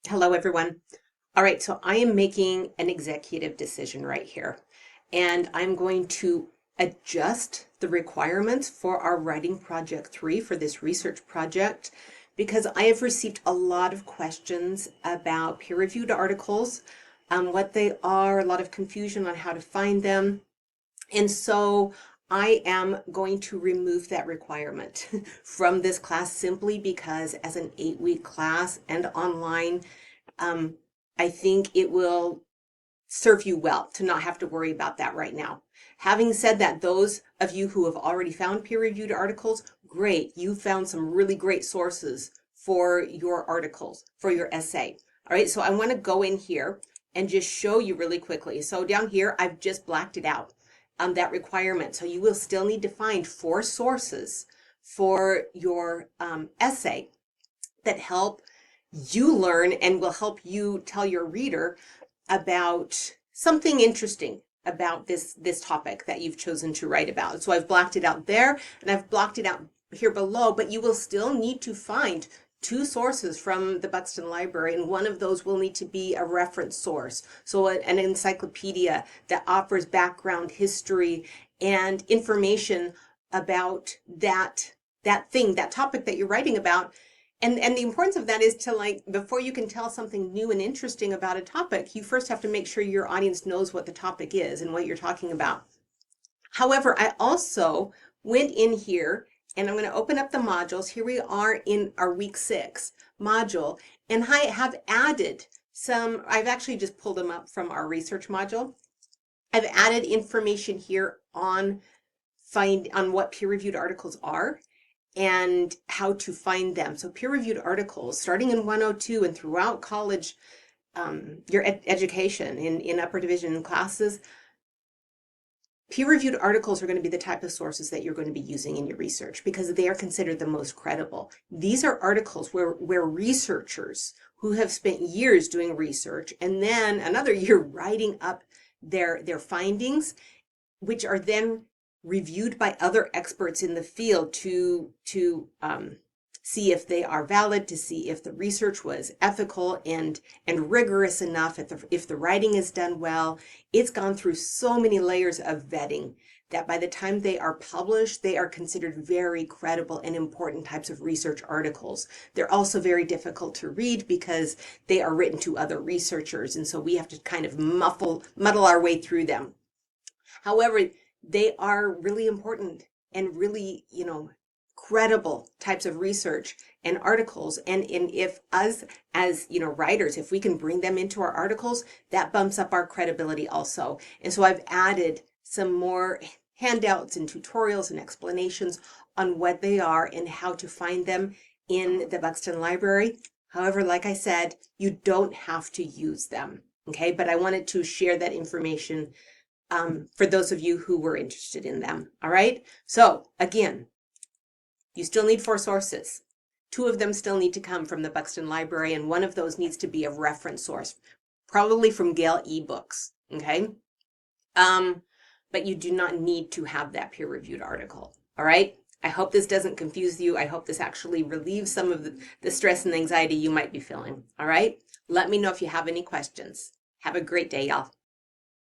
Hello, everyone. All right, so I am making an executive decision right here, and I'm going to adjust the requirements for our writing project 3 for this research project because I have received a lot of questions about peer-reviewed articles, what they are, a lot of confusion on how to find them. And so I am going to remove that requirement from this class simply because as an 8-week class and online, um, I think it will serve you well to not have to worry about that right now. Having said that, those of you who have already found peer-reviewed articles, great. You found some really great sources for your articles, for your essay. All right, so I want to go in here and just show you really quickly. So down here, I've just blacked it out, that requirement. So you will still need to find 4 sources for your essay that help you learn and will help you tell your reader about something interesting about this topic that you've chosen to write about. So I've blocked it out there and I've blocked it out here below, but you will still need to find 2 sources from the Buxton Library, and one of those will need to be a reference source. So an encyclopedia that offers background history and information about that topic that you're writing about. And the importance of that is to, like, before you can tell something new and interesting about a topic, you first have to make sure your audience knows what the topic is and what you're talking about. However, I also went in here and I'm going to open up the modules. Here we are in our week 6 module, and I have added some, I've actually just pulled them up from our research module. I've added information here on what peer-reviewed articles are and how to find them. So peer-reviewed articles, starting in 102 and throughout college, your education in upper division classes, peer-reviewed articles are going to be the type of sources that you're going to be using in your research because they are considered the most credible. These are articles where researchers who have spent years doing research and then another year writing up their findings, which are then reviewed by other experts in the field to see if they are valid, to see if the research was ethical and rigorous enough, if the writing is done well. It's gone through so many layers of vetting that by the time they are published, they are considered very credible and important types of research articles. They're also very difficult to read because they are written to other researchers, and so we have to kind of muddle our way through them. However, they are really important and really, credible types of research and articles. And if us as, writers, if we can bring them into our articles, that bumps up our credibility also. And so I've added some more handouts and tutorials and explanations on what they are and how to find them in the Buxton Library. However, like I said, you don't have to use them. Okay, but I wanted to share that information for those of you who were interested in them. All right. So again, you still need 4 sources. 2 of them still need to come from the Buxton Library, and one of those needs to be a reference source, probably from Gale eBooks. Okay. But you do not need to have that peer-reviewed article. All right. I hope this doesn't confuse you. I hope this actually relieves some of the stress and anxiety you might be feeling. All right. Let me know if you have any questions. Have a great day, y'all.